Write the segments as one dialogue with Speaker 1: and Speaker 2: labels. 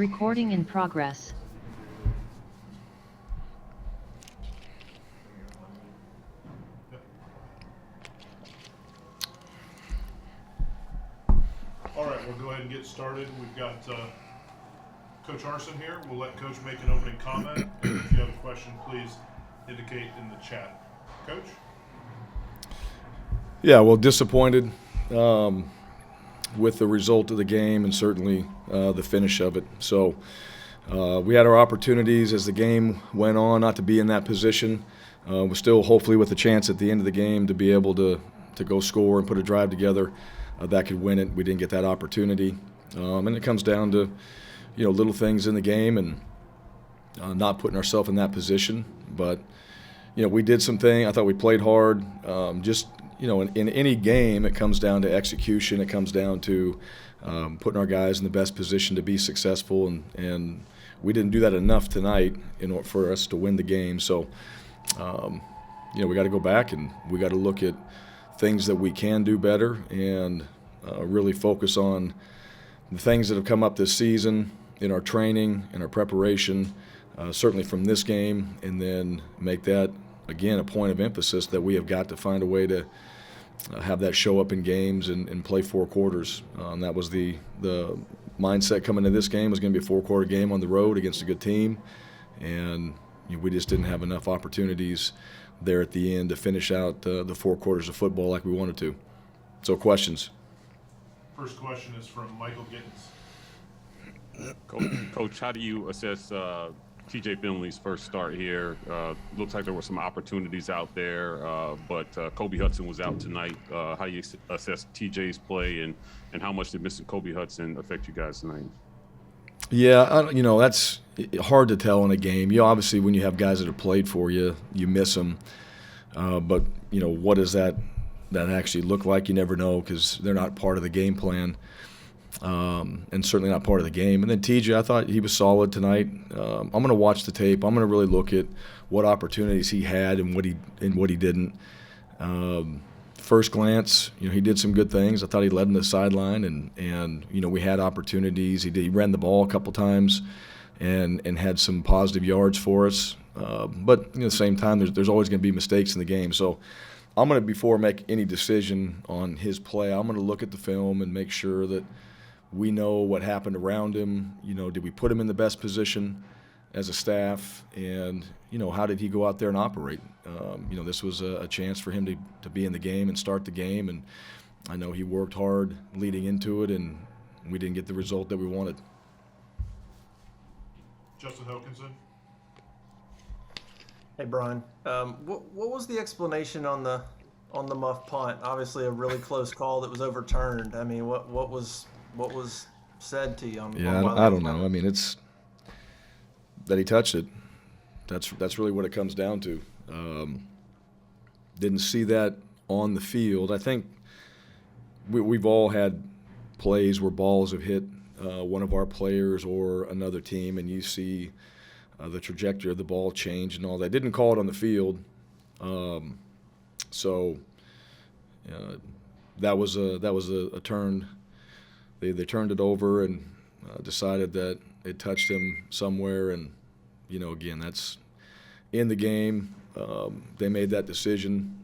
Speaker 1: Recording in progress.
Speaker 2: All right, we'll go ahead and get started. We've got Coach Harsin here. We'll let Coach make an opening comment, and if you have a question, please indicate in the chat. Coach?
Speaker 3: Yeah, well, disappointed with the result of the game and certainly the finish of it. So we had our opportunities as the game went on not to be in that position. We're still hopefully with a chance at the end of the game to be able to go score and put a drive together that could win it. We didn't get that opportunity. And it comes down to, little things in the game and not putting ourselves in that position. But, we did something. I thought we played hard. In any game, it comes down to execution. It comes down to putting our guys in the best position to be successful, and we didn't do that enough tonight in order for us to win the game. So, we got to go back and we got to look at things that we can do better and really focus on the things that have come up this season in our training, in our preparation, certainly from this game, and then make that, again, a point of emphasis that we have got to find a way to have that show up in games and play four quarters. That was the mindset coming into this game. Was going to be a four-quarter game on the road against a good team, and we just didn't have enough opportunities there at the end to finish out the four quarters of football like we wanted to. So questions?
Speaker 2: First question is from Michael Gittens.
Speaker 4: Coach, how do you assess T.J. Finley's first start here? Looks like there were some opportunities out there, but Kobe Hudson was out tonight. How do you assess T.J.'s play, and how much did missing Kobe Hudson affect you guys tonight?
Speaker 3: Yeah, that's hard to tell in a game. Obviously, when you have guys that have played for you, you miss them. But, what does that actually look like? You never know because they're not part of the game plan. And certainly not part of the game. And then TJ, I thought he was solid tonight. I'm going to watch the tape. I'm going to really look at what opportunities he had and what he didn't. First glance, he did some good things. I thought he led in the sideline, and we had opportunities. He ran the ball a couple times, and had some positive yards for us. But at the same time, there's always going to be mistakes in the game. So I'm going to, before I make any decision on his play, I'm going to look at the film and make sure that we know what happened around him. Did we put him in the best position as a staff? And, how did he go out there and operate? This was a chance for him to be in the game and start the game. And I know he worked hard leading into it, and we didn't get the result that we wanted.
Speaker 2: Justin Hokanson.
Speaker 5: Hey, Bryan. What was the explanation on the muff punt? Obviously, a really close call that was overturned. I mean, what was said to you?
Speaker 3: I don't know. I mean, it's that he touched it. That's really what it comes down to. Didn't see that on the field. I think we've all had plays where balls have hit one of our players or another team, and you see the trajectory of the ball change and all that. Didn't call it on the field, so that was a turn. They turned it over and decided that it touched him somewhere, and again, that's in the game. They made that decision.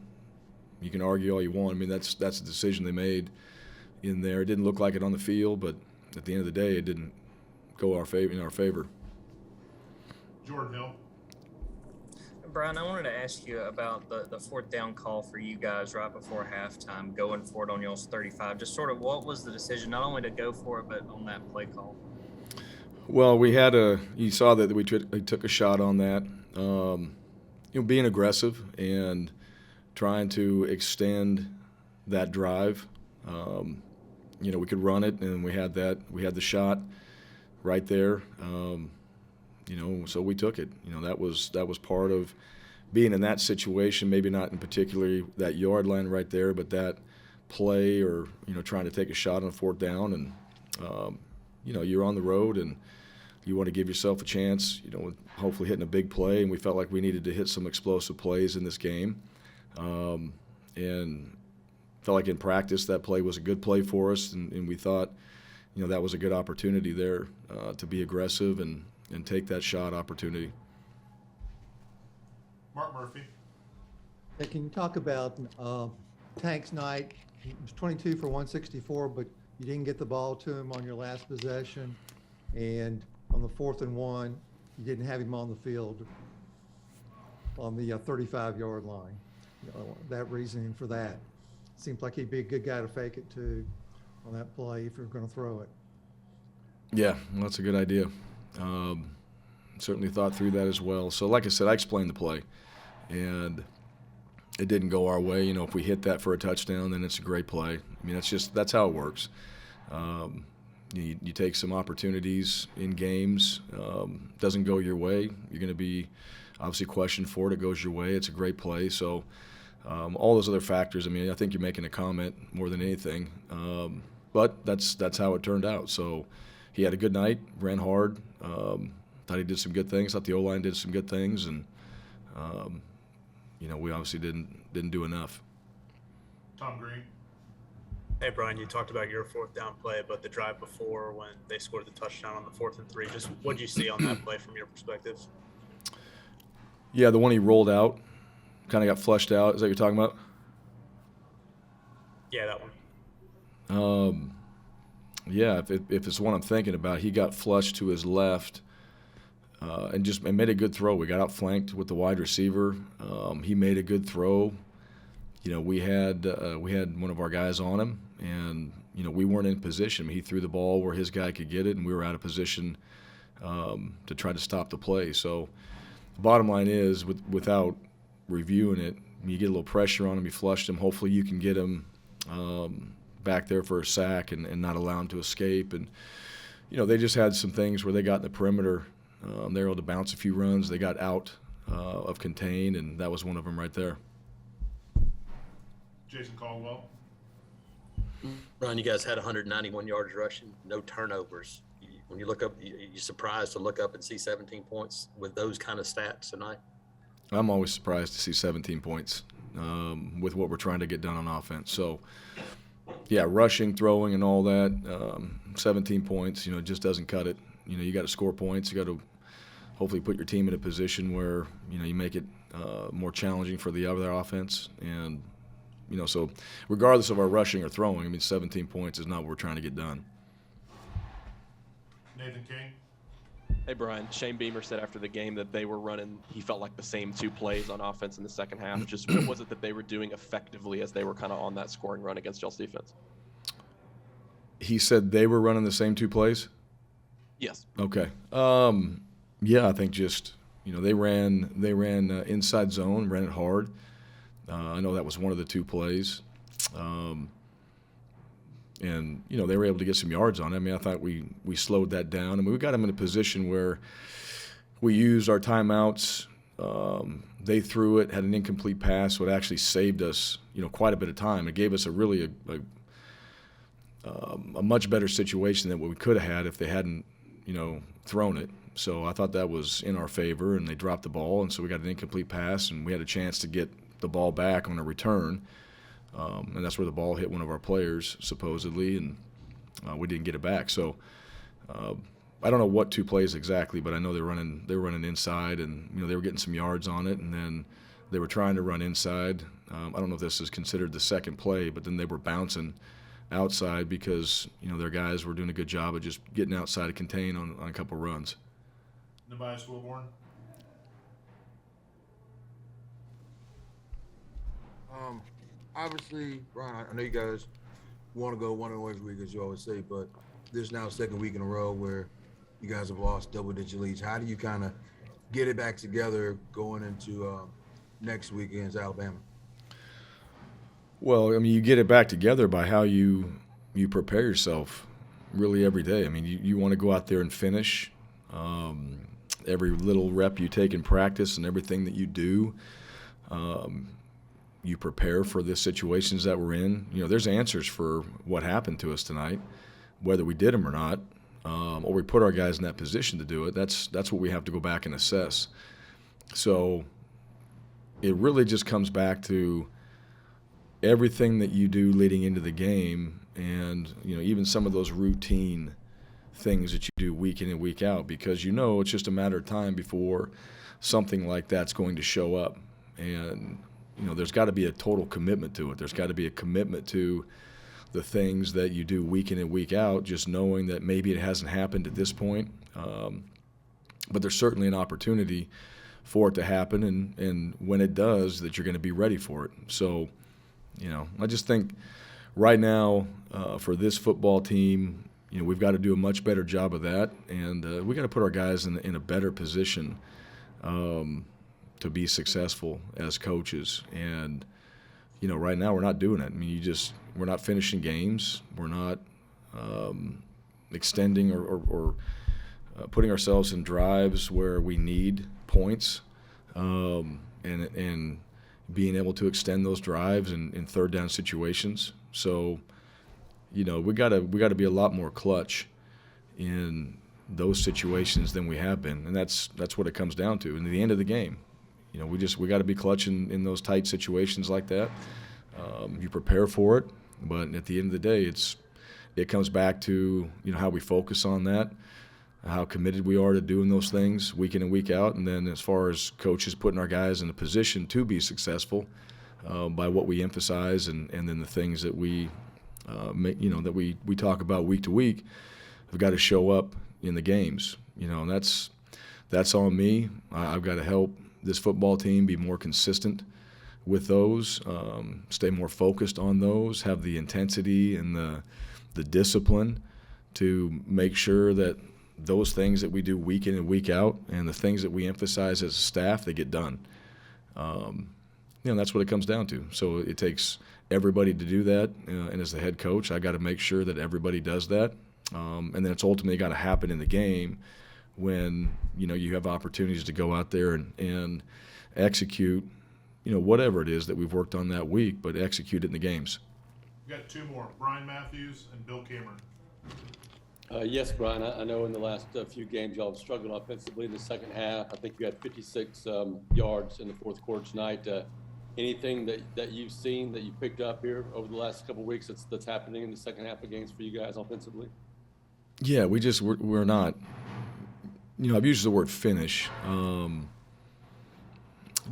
Speaker 3: You can argue all you want. I mean, that's the decision they made in there. It didn't look like it on the field, but at the end of the day, it didn't go in our favor.
Speaker 2: Jordan Hill.
Speaker 6: Bryan, I wanted to ask you about the fourth down call for you guys right before halftime, going for it on y'all's 35. Just sort of what was the decision, not only to go for it, but on that play call?
Speaker 3: Well, you saw that we took a shot on that. Being aggressive and trying to extend that drive. We could run it, and we had the shot right there. So we took it. That was part of being in that situation, maybe not in particularly that yard line right there, but that play or, trying to take a shot on a fourth down. And, you're on the road and you want to give yourself a chance, with hopefully hitting a big play. And we felt like we needed to hit some explosive plays in this game. And felt like in practice that play was a good play for us. And we thought that was a good opportunity there to be aggressive and take that shot opportunity.
Speaker 2: Mark Murphy.
Speaker 1: Hey, can you talk about Tank's night? He was 22 for 164, but you didn't get the ball to him on your last possession. And on the 4th and 1, you didn't have him on the field on the 35-yard line. That reasoning for that. Seems like he'd be a good guy to fake it to on that play if you're going to throw it.
Speaker 3: Yeah, well, that's a good idea. Certainly thought through that as well. So like I said, I explained the play, and it didn't go our way. If we hit that for a touchdown, then it's a great play. I mean, that's how it works. You take some opportunities in games, doesn't go your way, you're going to be obviously questioned for it. It goes your way, it's a great play. So all those other factors, I mean, I think you're making a comment more than anything. But that's how it turned out. So he had a good night, ran hard, thought he did some good things, thought the O-line did some good things, and we obviously didn't do enough.
Speaker 2: Tom Green.
Speaker 7: Hey, Bryan, you talked about your 4th down play, but the drive before when they scored the touchdown on the 4th and 3, just what did you see on that play from your perspective?
Speaker 3: Yeah, the one he rolled out, kind of got flushed out. Is that what you're talking about?
Speaker 7: Yeah, that one.
Speaker 3: Yeah, if it's the one I'm thinking about, he got flushed to his left and made a good throw. We got outflanked with the wide receiver. He made a good throw. We had one of our guys on him, and we weren't in position. He threw the ball where his guy could get it, and we were out of position to try to stop the play. So the bottom line is, without reviewing it, you get a little pressure on him, you flushed him. Hopefully you can get him back there for a sack and not allow him to escape. And they just had some things where they got in the perimeter. They were able to bounce a few runs. They got out of contain, and that was one of them right there.
Speaker 2: Jason Caldwell.
Speaker 8: Bryan, you guys had 191 yards rushing, no turnovers. When you look up, you're surprised to look up and see 17 points with those kind of stats tonight?
Speaker 3: I'm always surprised to see 17 points with what we're trying to get done on offense. So, yeah, rushing, throwing, and all that, 17 points, it just doesn't cut it. You got to score points. You got to hopefully put your team in a position where, you make it more challenging for the other offense. And, so regardless of our rushing or throwing, 17 points is not what we're trying to get done.
Speaker 2: Nathan King.
Speaker 9: Hey, Bryan, Shane Beamer said after the game that they were running, he felt like the same 2 plays on offense in the second half. Just what was it that they were doing effectively as they were kind of on that scoring run against y'all's defense?
Speaker 3: He said they were running the same 2 plays?
Speaker 9: Yes.
Speaker 3: Okay. Yeah, I think just, they ran inside zone, ran it hard. I know that was one of the 2 plays. And, they were able to get some yards on it. I thought we slowed that down. We got them in a position where we used our timeouts. They threw it, had an incomplete pass, so it actually saved us, quite a bit of time. It gave us a much better situation than what we could have had if they hadn't, thrown it. So I thought that was in our favor, and they dropped the ball, and so we got an incomplete pass, and we had a chance to get the ball back on a return. And that's where the ball hit one of our players, supposedly, and we didn't get it back. So I don't know what 2 plays exactly, but I know they were running inside, and they were getting some yards on it, and then they were trying to run inside. I don't know if this is considered the second play, but then they were bouncing outside because their guys were doing a good job of just getting outside to contain on a couple runs.
Speaker 2: Nebias Wilborn.
Speaker 10: Obviously, Bryan, I know you guys want to go one away every week, as you always say, but this is now 2nd week in a row where you guys have lost double-digit leads. How do you kind of get it back together going into next week against Alabama?
Speaker 3: Well, you get it back together by how you prepare yourself really every day. You want to go out there and finish. Every little rep you take in practice and everything that you do, you prepare for the situations that we're in. There's answers for what happened to us tonight, whether we did them or not, or we put our guys in that position to do it. That's what we have to go back and assess. So it really just comes back to everything that you do leading into the game, and even some of those routine things that you do week in and week out, because it's just a matter of time before something like that's going to show up. And there's got to be a total commitment to it. There's got to be a commitment to the things that you do week in and week out, just knowing that maybe it hasn't happened at this point, but there's certainly an opportunity for it to happen, and when it does, that you're going to be ready for it. So I just think right now for this football team, we've got to do a much better job of that, and we got to put our guys in a better position to be successful as coaches. And right now we're not doing it. I mean, we're not finishing games. We're not extending or putting ourselves in drives where we need points, and being able to extend those drives in third down situations. So, we got to be a lot more clutch in those situations than we have been, and that's what it comes down to. And at the end of the game, we got to be clutch in those tight situations like that. You prepare for it, but at the end of the day, it comes back to how we focus on that, how committed we are to doing those things week in and week out. And then as far as coaches putting our guys in a position to be successful by what we emphasize, and then the things that we that we talk about week to week, have got to show up in the games. And that's on me. I've got to help this football team be more consistent with those, stay more focused on those, have the intensity and the discipline to make sure that those things that we do week in and week out, and the things that we emphasize as a staff, they get done. That's what it comes down to. So it takes everybody to do that, and as the head coach, I got to make sure that everybody does that. And then it's ultimately got to happen in the game when you have opportunities to go out there and execute whatever it is that we've worked on that week, but execute it in the games.
Speaker 2: We got two more, Brian Matthews and Bill Cameron.
Speaker 11: Yes, Brian, I know in the last few games y'all have struggled offensively in the second half. I think you had 56 yards in the fourth quarter tonight. Anything that you've seen that you picked up here over the last couple of weeks that's happening in the second half of games for you guys offensively?
Speaker 3: Yeah, we're not. I've used the word finish.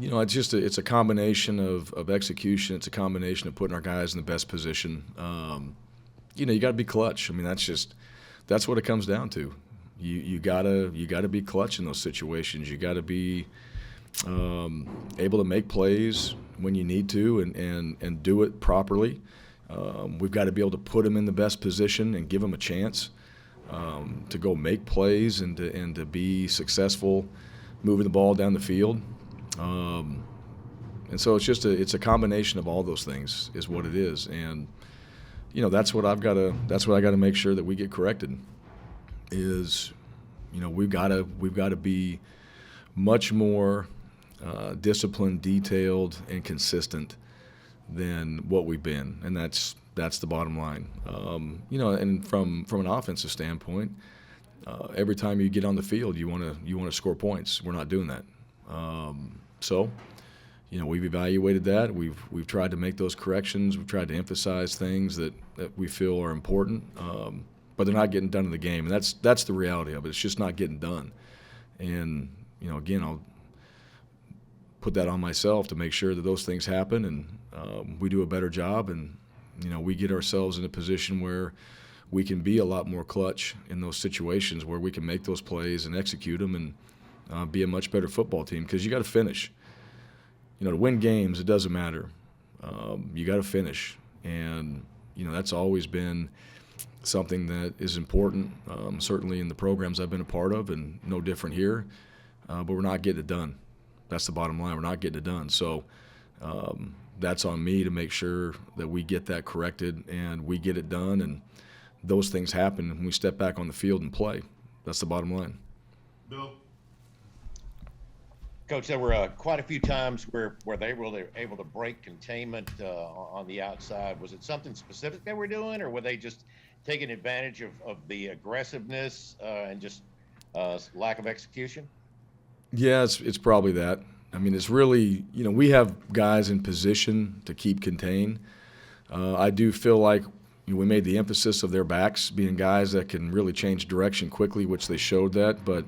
Speaker 3: It's a combination of execution. It's a combination of putting our guys in the best position. You got to be clutch. I mean, that's what it comes down to. You gotta be clutch in those situations. You got to be able to make plays when you need to and do it properly. We've got to be able to put them in the best position and give them a chance to go make plays and to be successful moving the ball down the field. And so it's a combination of all those things is what it is. And that's what I got to make sure that we get corrected is we've got to be much more disciplined, detailed, and consistent than what we've been, and that's the bottom line. And from an offensive standpoint, every time you get on the field, you want to score points. We're not doing that. So we've evaluated that. We've tried to make those corrections. We've tried to emphasize things that we feel are important, but they're not getting done in the game, and that's the reality of it. It's just not getting done. And again, I'll put that on myself to make sure that those things happen, and we do a better job, and we get ourselves in a position where we can be a lot more clutch in those situations where we can make those plays and execute them and be a much better football team, because you got to finish. To win games, it doesn't matter. You got to finish, and that's always been something that is important, certainly in the programs I've been a part of, and no different here. But we're not getting it done. That's the bottom line. We're not getting it done. So that's on me to make sure that we get that corrected and we get it done, and those things happen when we step back on the field and play. That's the bottom line.
Speaker 2: Bill?
Speaker 12: Coach, there were quite a few times where they were able to break containment on the outside. Was it something specific they were doing, or were they just taking advantage of the aggressiveness and just lack of execution?
Speaker 3: Yeah, it's probably that. I mean, it's really, we have guys in position to keep contained. I do feel like we made the emphasis of their backs being guys that can really change direction quickly, which they showed that. But,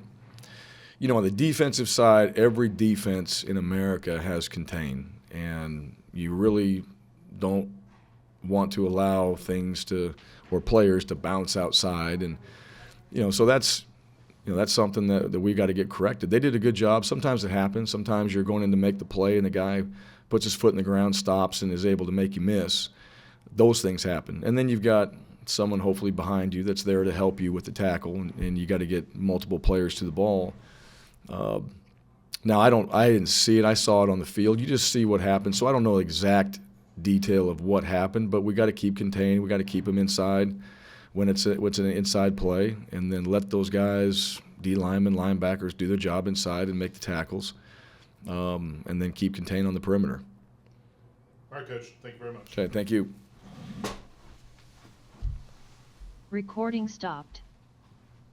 Speaker 3: on the defensive side, every defense in America has contained, and you really don't want to allow things or players to bounce outside. And, so that's something that we got to get corrected. They did a good job. Sometimes it happens. Sometimes you're going in to make the play and the guy puts his foot in the ground, stops, and is able to make you miss. Those things happen. And then you've got someone hopefully behind you that's there to help you with the tackle, and you got to get multiple players to the ball. Now, I didn't see it. I saw it on the field. You just see what happened. So I don't know the exact detail of what happened, but we got to keep contained. We got to keep them inside when it's an inside play, and then let those guys, D linemen, linebackers, do their job inside and make the tackles, and then keep contained on the perimeter.
Speaker 2: All right, Coach. Thank you very much.
Speaker 3: Okay, thank you.
Speaker 13: Recording stopped.